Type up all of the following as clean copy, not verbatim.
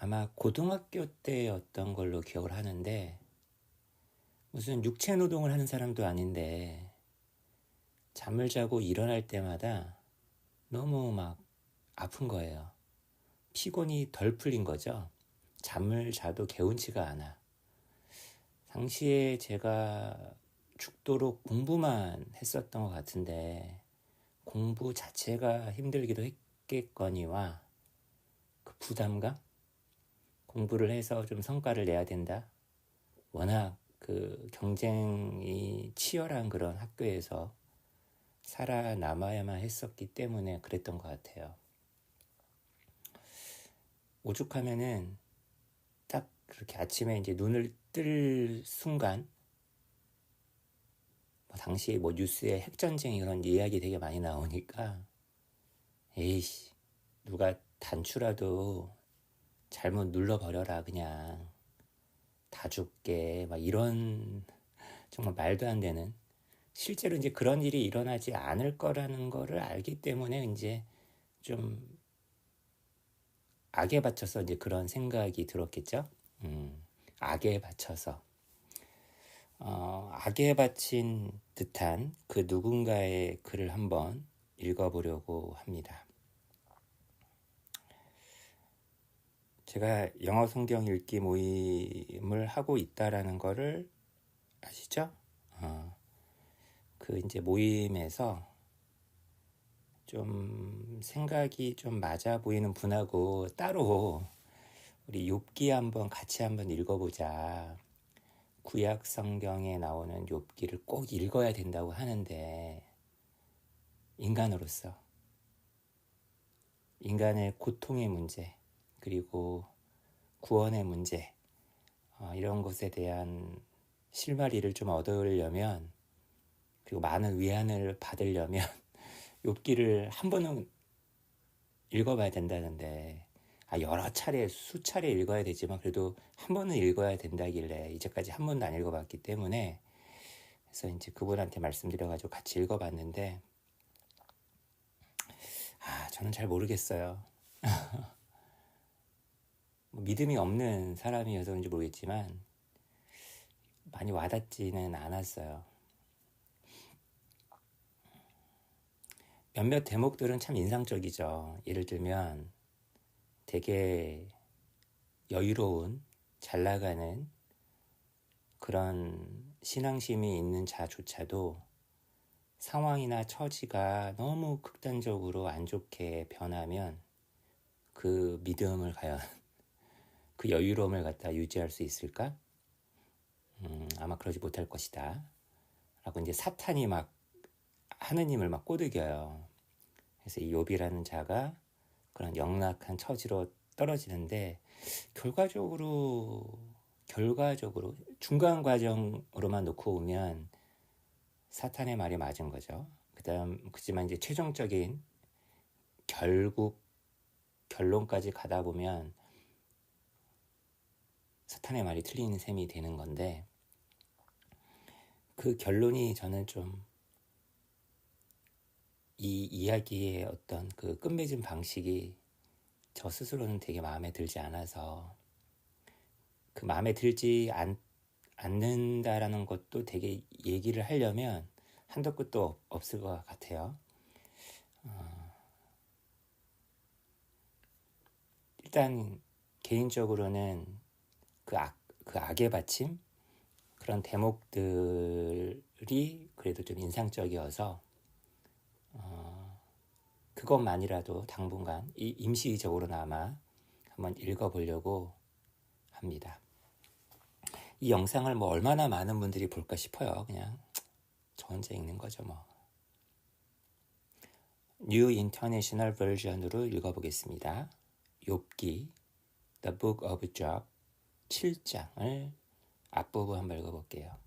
아마 고등학교 때였던 걸로 기억을 하는데, 무슨 육체 노동을 하는 사람도 아닌데 잠을 자고 일어날 때마다 너무 막 아픈 거예요. 피곤이 덜 풀린 거죠. 잠을 자도 개운치가 않아. 당시에 제가 죽도록 공부만 했었던 것 같은데 공부 자체가 힘들기도 했겠거니와 그 부담감? 공부를 해서 좀 성과를 내야 된다. 워낙 그 경쟁이 치열한 그런 학교에서 살아남아야만 했었기 때문에 그랬던 것 같아요. 오죽하면은 딱 그렇게 아침에 이제 눈을 뜰 순간, 당시 뭐 뉴스에 핵전쟁 이런 이야기 되게 많이 나오니까, 에이씨, 누가 단추라도 잘못 눌러버려라, 그냥. 다 죽게, 막 이런 정말 말도 안 되는, 실제로 이제 그런 일이 일어나지 않을 거라는 거를 알기 때문에 이제 좀 악에 받쳐서 이제 그런 생각이 들었겠죠. 악에 받쳐서 악에 바친 듯한 그 누군가의 글을 한번 읽어보려고 합니다. 제가 영어 성경 읽기 모임을 하고 있다라는 거를 아시죠? 그 이제 모임에서 좀 생각이 좀 맞아 보이는 분하고 따로 우리 욥기 같이 한번 읽어보자. 구약 성경에 나오는 욥기를 꼭 읽어야 된다고 하는데, 인간으로서 인간의 고통의 문제, 그리고 구원의 문제, 이런 것에 대한 실마리를 좀 얻으려면, 그리고 많은 위안을 받으려면 욥기를 한 번은 읽어봐야 된다는데, 여러 차례, 수차례 읽어야 되지만 그래도 한 번은 읽어야 된다길래 이제까지 한 번도 안 읽어봤기 때문에, 그래서 이제 그분한테 말씀드려가지고 같이 읽어봤는데, 저는 잘 모르겠어요. 믿음이 없는 사람이어서 그런지 모르겠지만 많이 와닿지는 않았어요. 몇몇 대목들은 참 인상적이죠. 예를 들면 되게 여유로운, 잘 나가는 그런 신앙심이 있는 자조차도 상황이나 처지가 너무 극단적으로 안 좋게 변하면 그 믿음을 과연 그 여유로움을 갖다 유지할 수 있을까? 아마 그러지 못할 것이다. 라고 이제 사탄이 막 하느님을 막 꼬드겨요. 그래서 이 욥이라는 자가 그런 영락한 처지로 떨어지는데, 결과적으로 중간 과정으로만 놓고 보면 사탄의 말이 맞은 거죠. 그지만 이제 최종적인 결론까지 가다 보면 사탄의 말이 틀린 셈이 되는 건데, 그 결론이 저는 좀 이 이야기의 어떤 그 끝맺은 방식이 저 스스로는 되게 마음에 들지 않아서, 그 마음에 들지 않는다라는 것도 되게 얘기를 하려면 한도 끝도 없을 것 같아요. 일단 개인적으로는 그 악의 받침, 그런 대목들이 그래도 좀 인상적이어서 그것만이라도 당분간 임시적으로나마 한번 읽어보려고 합니다. 이 영상을 뭐 얼마나 많은 분들이 볼까 싶어요. 그냥 저 혼자 읽는 거죠 뭐. New International Version으로 읽어보겠습니다. 욥기 The Book of Job 7장을 앞부분 한번 읽어볼게요.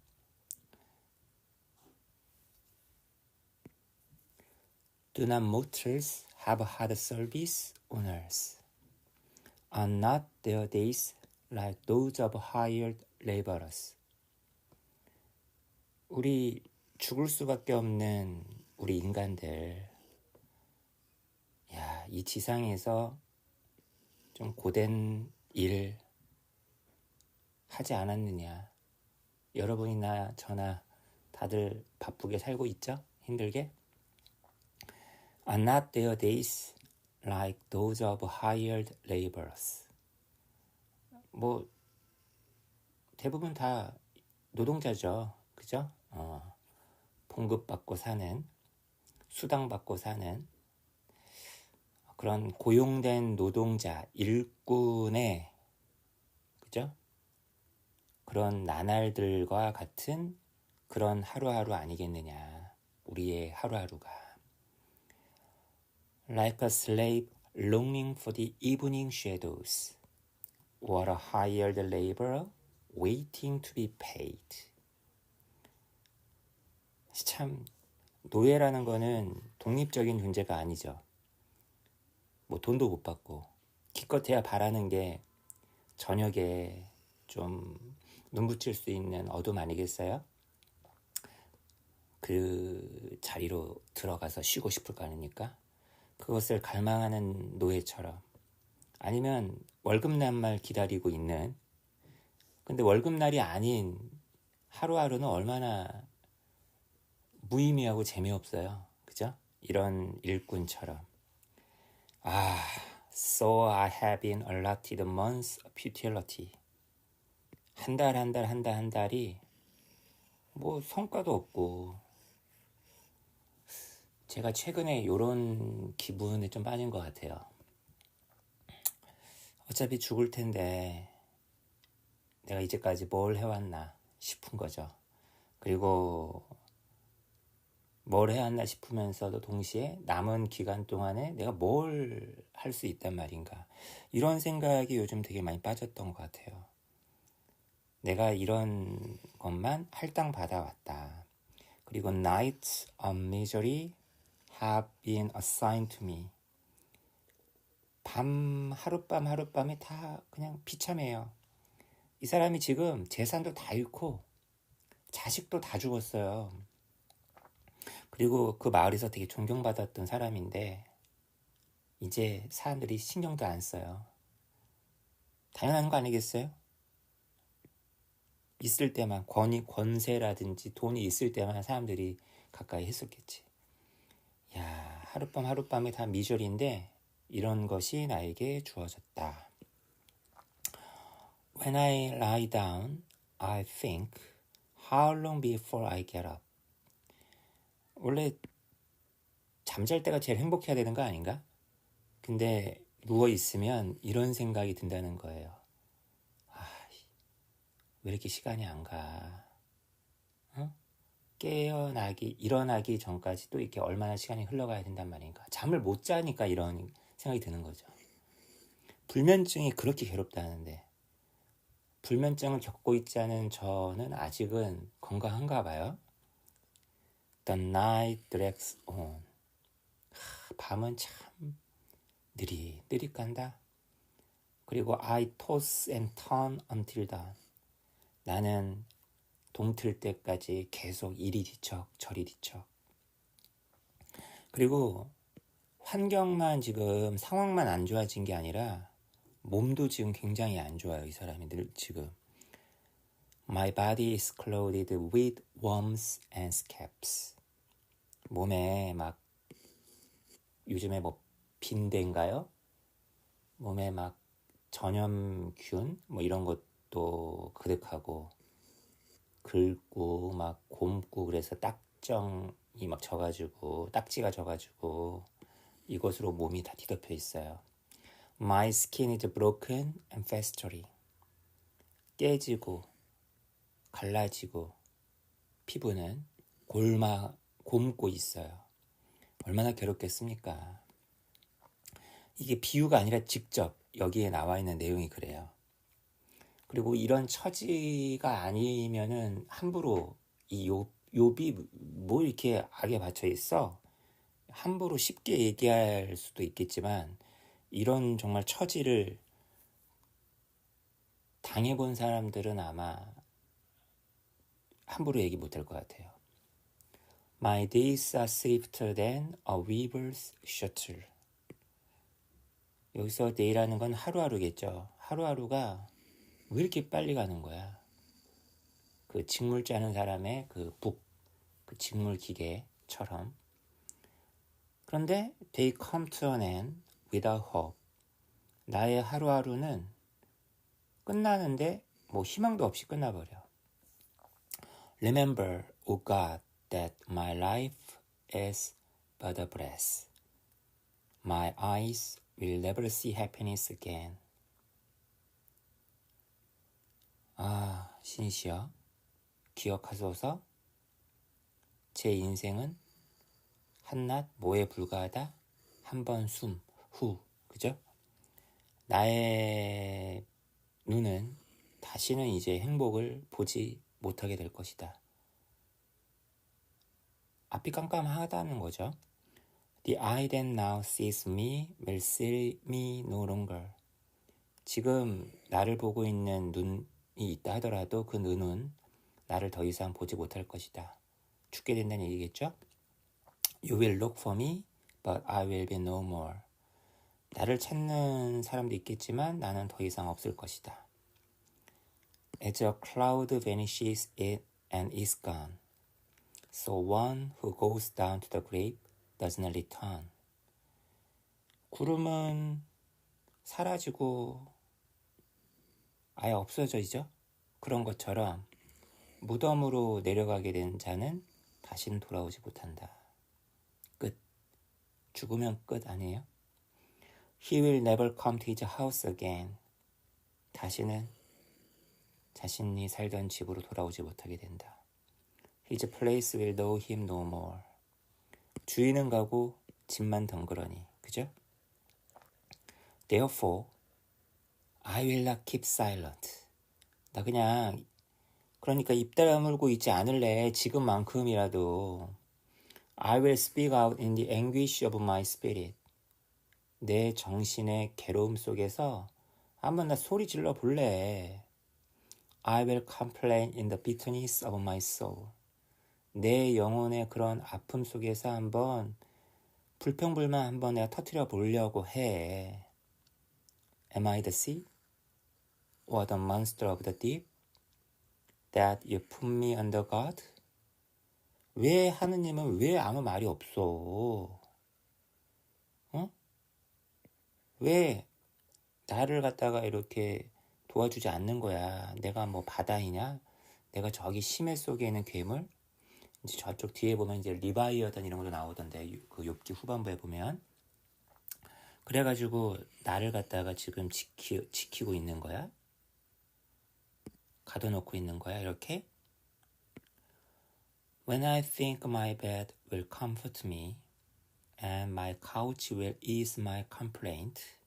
Do not mortals have hard service on earth? Are not their days like those of hired laborers? 우리 죽을 수밖에 없는 우리 인간들, 이 지상에서 좀 고된 일 하지 않았느냐. 여러분이나 저나 다들 바쁘게 살고 있죠? 힘들게? Are not their days like those of hired laborers? 뭐 대부분 다 노동자죠. 그죠? 봉급받고 사는, 수당받고 사는 그런 고용된 노동자, 일꾼의, 그죠? 그런 나날들과 같은 그런 하루하루 아니겠느냐. 우리의 하루하루가. Like a slave longing for the evening shadows, or a hired laborer waiting to be paid. 참 노예라는 거는 독립적인 존재가 아니죠. 뭐 돈도 못 받고 기껏해야 바라는 게 저녁에 좀 눈붙일 수 있는 어둠 아니겠어요? 그 자리로 들어가서 쉬고 싶을 거 아닙니까? 그것을 갈망하는 노예처럼, 아니면 월급날만 기다리고 있는, 근데 월급날이 아닌 하루하루는 얼마나 무의미하고 재미없어요. 그죠? 이런 일꾼처럼. So I have been allotted months of futility. 한 달이 뭐 성과도 없고, 제가 최근에 이런 기분에 좀 빠진 것 같아요. 어차피 죽을 텐데 내가 이제까지 뭘 해왔나 싶은 거죠. 그리고 뭘 해왔나 싶으면서도 동시에 남은 기간 동안에 내가 뭘 할 수 있단 말인가. 이런 생각이 요즘 되게 많이 빠졌던 것 같아요. 내가 이런 것만 할당 받아왔다. 그리고 nights of misery have been assigned to me. 하룻밤이 다 그냥 비참해요. 이 사람이 지금 재산도 다 잃고 자식도 다 죽었어요. 그리고 그 마을에서 되게 존경받았던 사람인데 이제 사람들이 신경도 안 써요. 당연한 거 아니겠어요? 있을 때만, 권세라든지 돈이 있을 때만 사람들이 가까이 했었겠지. 야, 하룻밤이 다 미저리인데 이런 것이 나에게 주어졌다. When I lie down, I think, how long before I get up? 원래 잠잘 때가 제일 행복해야 되는 거 아닌가? 근데 누워있으면 이런 생각이 든다는 거예요. 왜 이렇게 시간이 안 가? 일어나기 전까지 또 이렇게 얼마나 시간이 흘러가야 된단 말인가? 잠을 못 자니까 이런 생각이 드는 거죠. 불면증이 그렇게 괴롭다는데, 불면증을 겪고 있지 않은 저는 아직은 건강한가 봐요. The night drags on. 밤은 참 느릿느릿 간다. 그리고 I toss and turn until dawn. 나는 동틀 때까지 계속 이리 뒤척 저리 뒤척. 그리고 환경만 지금 상황만 안 좋아진 게 아니라 몸도 지금 굉장히 안 좋아요. 이 사람이 늘 지금. My body is clothed with worms and scabs. 몸에 막 요즘에 뭐 빈대인가요? 몸에 막 전염균 뭐 이런 것도 그득하고, 긁고 막 곪고, 그래서 딱정이 막 져가지고, 딱지가 져가지고 이것으로 몸이 다 뒤덮여 있어요. My skin is broken and festering. 깨지고 갈라지고 피부는 곪고 있어요. 얼마나 괴롭겠습니까? 이게 비유가 아니라 직접 여기에 나와 있는 내용이 그래요. 그리고 이런 처지가 아니면은 함부로 이 욥이 뭐 이렇게 악에 받쳐 있어? 함부로 쉽게 얘기할 수도 있겠지만 이런 정말 처지를 당해본 사람들은 아마 함부로 얘기 못할 것 같아요. My days are swifter than a weaver's shuttle. 여기서 day라는 건 하루하루겠죠. 하루하루가 왜 이렇게 빨리 가는 거야? 그 직물 짜는 사람의 그 직물 기계처럼. 그런데 they come to an end without hope. 나의 하루하루는 끝나는데 뭐 희망도 없이 끝나버려. Remember, O God, that my life is but a breath. My eyes will never see happiness again. 아, 신이시여, 기억하소서. 제 인생은 한낱 뭐에 불과하다? 한 번 숨, 후, 그죠? 나의 눈은 다시는 이제 행복을 보지 못하게 될 것이다. 앞이 깜깜하다는 거죠. The eye that now sees me will see me no longer. 지금 나를 보고 있는 눈이 있다 하더라도 그 눈은 나를 더 이상 보지 못할 것이다. 죽게 된다는 얘기겠죠? You will look for me, but I will be no more. 나를 찾는 사람도 있겠지만 나는 더 이상 없을 것이다. As a cloud vanishes and is gone, so one who goes down to the grave does not return. 구름은 사라지고 아예 없어지죠? 그런 것처럼 무덤으로 내려가게 된 자는 다시는 돌아오지 못한다. 끝. 죽으면 끝 아니에요? He will never come to his house again. 다시는 자신이 살던 집으로 돌아오지 못하게 된다. His place will know him no more. 주인은 가고 집만 덩그러니. 그죠? Therefore, I will not keep silent. 나 그냥 그러니까 입 다물고 있지 않을래. 지금만큼이라도. I will speak out in the anguish of my spirit. 내 정신의 괴로움 속에서 한번 나 소리 질러 볼래. I will complain in the bitterness of my soul. 내 영혼의 그런 아픔 속에서 한번 불평불만 한번 내가 터뜨려 보려고 해. Am I the sea? Or the monster of the deep? That you put me under God? 왜 하느님은 왜 아무 말이 없어? 어? 왜 나를 갖다가 이렇게 도와주지 않는 거야? 내가 뭐 바다이냐? 내가 저기 심해 속에 있는 괴물? 이제 저쪽 뒤에 보면 이제 리바이어단 이런 것도 나오던데 그 욥기 후반부에 보면 그래가지고 나를 갖다가 지금 지키고 있는 거야? 가둬놓고 있는 거야 이렇게? When I think my bed will comfort me and my couch will ease my complaint,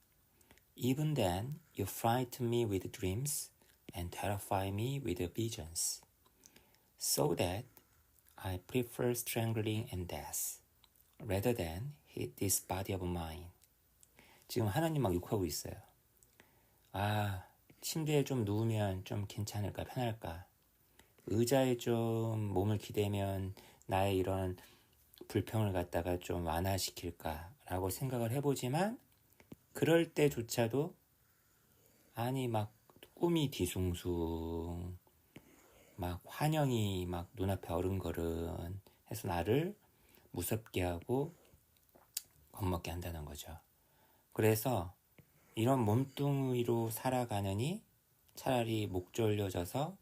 even then you frighten me with dreams and terrify me with visions, so that I prefer strangling and death rather than this body of mine. 지금 하나님 막 욕하고 있어요. 아, 침대에 좀 누우면 좀 괜찮을까, 편할까? 의자에 좀 몸을 기대면 나의 이런 불평을 갖다가 좀 완화시킬까라고 생각을 해보지만 그럴 때조차도 아니 막 꿈이 뒤숭숭 막 환영이 막 눈앞에 어른거른 해서 나를 무섭게 하고 겁먹게 한다는 거죠. 그래서 이런 몸뚱이로 살아가느니 차라리 목 졸려져서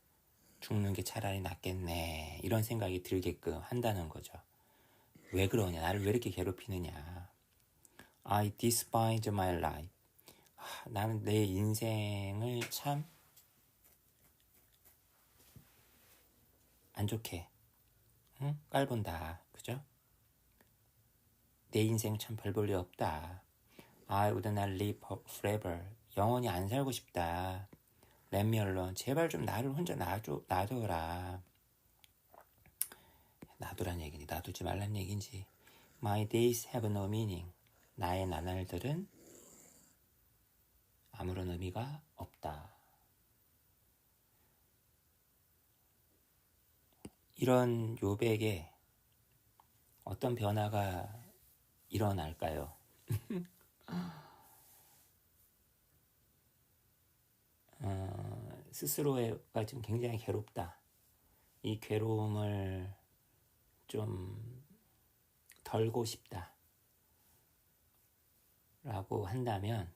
죽는 게 차라리 낫겠네 이런 생각이 들게끔 한다는 거죠. 왜 그러냐? 나를 왜 이렇게 괴롭히느냐? I despise my life. 나는 내 인생을 참 안 좋게 깔본다. 그죠? 내 인생 참 별 볼 일 없다. I would not live forever. 영원히 안 살고 싶다. Let me alone. 제발 좀 나를 혼자 놔둬라. 놔두란 얘기니 놔두지 말란 얘기인지. My days have no meaning. 나의 나날들은 아무런 의미가 없다. 이런 욥에게 어떤 변화가 일어날까요? 스스로가 좀 굉장히 괴롭다. 이 괴로움을 좀 덜고 싶다. 라고 한다면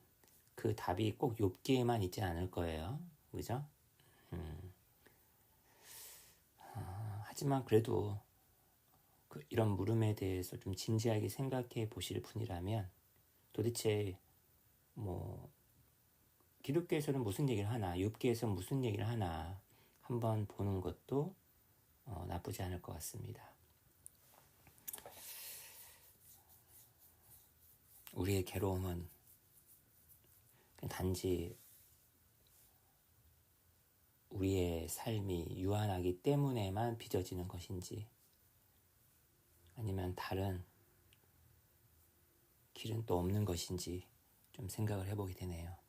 그 답이 꼭 욥기에만 있지 않을 거예요. 그죠? 하지만 그래도 이런 물음에 대해서 좀 진지하게 생각해 보실 분이라면 도대체 뭐 기독교에서는 무슨 얘기를 하나, 욥기에서는 무슨 얘기를 하나 한번 보는 것도 나쁘지 않을 것 같습니다. 우리의 괴로움은 단지 우리의 삶이 유한하기 때문에만 빚어지는 것인지 아니면 다른 길은 또 없는 것인지 좀 생각을 해보게 되네요.